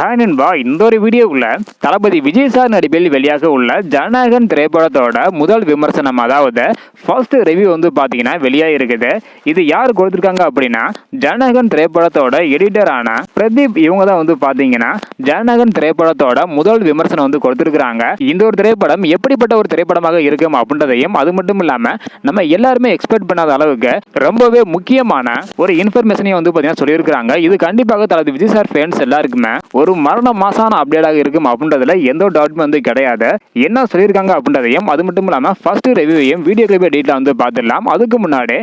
Hi நண்பா, இந்த ஒரு வீடியோக்குள்ள தளபதி விஜய் சார் நடிப்பில் வெளியாக உள்ள ஜனநாயகன் திரைப்படத்தோட முதல் விமர்சனம், அதாவது ஃபர்ஸ்ட் ரிவ்யூ வந்து பார்த்தீங்கன்னா வெளியாக இருக்குது. இது யார் கொடுத்துருக்காங்க அப்படின்னா, ஜனநாயகன் திரைப்படத்தோட எடிட்டரான பிரதீப் இவங்க தான் வந்து பார்த்தீங்கன்னா ஜனநாயகன் திரைப்படத்தோட முதல் விமர்சனம் வந்து கொடுத்துருக்காங்க. இந்த ஒரு திரைப்படம் எப்படிப்பட்ட ஒரு திரைப்படமாக இருக்கும் அப்படின்றதையும், அது மட்டும் இல்லாமல் நம்ம எல்லாருமே எக்ஸ்பெக்ட் பண்ணாத அளவுக்கு ரொம்பவே முக்கியமான ஒரு இன்ஃபர்மேஷனையும் வந்து பார்த்தீங்கன்னா சொல்லியிருக்காங்க. இது கண்டிப்பாக தளபதி விஜய் சார் ஃபேன்ஸ் எல்லாருக்குமே ஒரு மரண மாசான அப்டேட்டாக இருக்கும் அப்படின்றதுல எந்த ஒரு டவுட்மே வந்து கிடையாது. என்ன சொல்லியிருக்காங்க அப்படின்றதையும், அது மட்டும் இல்லாமல் ஃபர்ஸ்ட் ரிவ்யூவையும் வீடியோ கிளிப்பை டீட்டெயில் வந்து பார்த்துடலாம். அதுக்கு முன்னாடி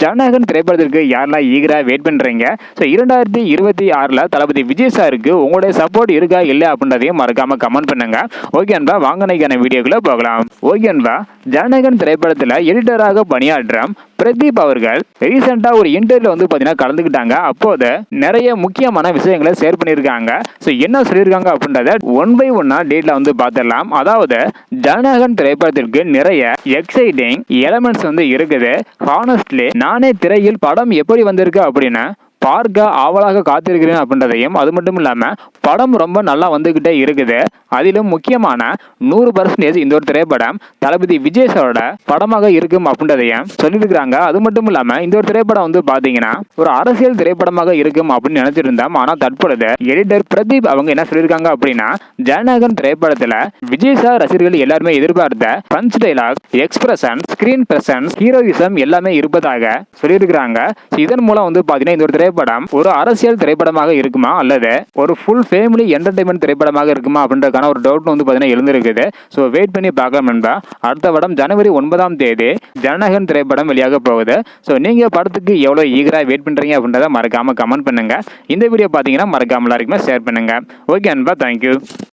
ஜனநாயகன் திரைப்படத்திற்கு யாரெல்லாம் ஈகராக வெயிட் பண்ணுறீங்க, 2026 தளபதி விஜய் சாருக்கு உங்களுடைய சப்போர்ட் இருக்கா இல்லை அப்படின்றதையும் மறக்காம கமெண்ட் பண்ணுங்க. ஓகே அன்பா, வாங்க இன்னைக்கான வீடியோக்குள்ள போகலாம். ஓகே அன்பா, ஜனநாயகன் திரைப்படத்தில் எடிட்டராக பணியாற்றும் பிரதீப் அவர்கள் ரீசெண்டா ஒரு இன்டர்வியூல வந்து பாத்தீங்கன்னா கலந்துக்கிட்டாங்க. அப்போது நிறைய முக்கியமான விஷயங்களை ஷேர் பண்ணியிருக்காங்க. என்ன சொல்லியிருக்காங்க அப்படின்றத ஒன் பை ஒன்னா டீட்டெயில வந்து பார்த்துடலாம். அதாவது ஜனநாயகன் திரைப்படத்திற்கு நிறைய எக்ஸைட்டிங் எலமெண்ட்ஸ் வந்து இருக்குது. ஹானஸ்ட்லி நானே திரையில் படம் எப்படி வந்திருக்கு அப்படின்னு பார்க்க ஆவலாக காத்திருக்கிறேன் அப்படின்றதையும், அது மட்டும் இல்லாமல் படம் ரொம்ப நல்லா வந்துக்கிட்டே இருக்குது. அதிலும் முக்கியமான 100% இந்த ஒரு திரைப்படம் தளபதி விஜய் சாரோட படமாக இருக்கும் அப்படின்றதையும் சொல்லியிருக்கிறாங்க. அது மட்டும் இல்லாமல் இந்த ஒரு திரைப்படம் வந்து பார்த்தீங்கன்னா ஒரு அரசியல் திரைப்படமாக இருக்கும் அப்படின்னு நினைச்சிருந்தோம். ஆனால் தற்பொழுது எடிட்டர் பிரதீப் அவங்க என்ன சொல்லியிருக்காங்க அப்படின்னா, ஜனநாயகன் திரைப்படத்தில் விஜய் சார் ரசிகர்கள் எல்லாருமே எதிர்பார்த்த punch dialogue, expression, screen presence, heroism எல்லாமே இருப்பதாக சொல்லியிருக்கிறாங்க. இதன் மூலம் வந்து பார்த்தீங்கன்னா இந்த ஒரு திரைப்படம் ஒரு அரசியல் திரைப்படமாக இருக்குமா அல்லது ஒரு ஃபுல் ஃபேமிலி என்டர்டைன்மெண்ட் திரைப்படமாக இருக்குமா அப்படின்றதுக்கான ஒரு டவுட் வந்து பார்த்தீங்கன்னா எழுந்திருக்குது. வெயிட் பண்ணி பார்க்கலாம் நண்பா. அடுத்த படம் ஜனவரி 9 ஜனநாயகன் திரைப்படம் வெளியாக போகுது. நீங்க படத்துக்கு எவ்வளவு ஈகரா வெயிட் பண்றீங்க அப்படின்றத மறக்காம கமெண்ட் பண்ணுங்க. இந்த வீடியோ பார்த்தீங்கன்னா மறக்காம எல்லாருக்குமே ஷேர் பண்ணுங்க. ஓகே நண்பா, தேங்க்யூ.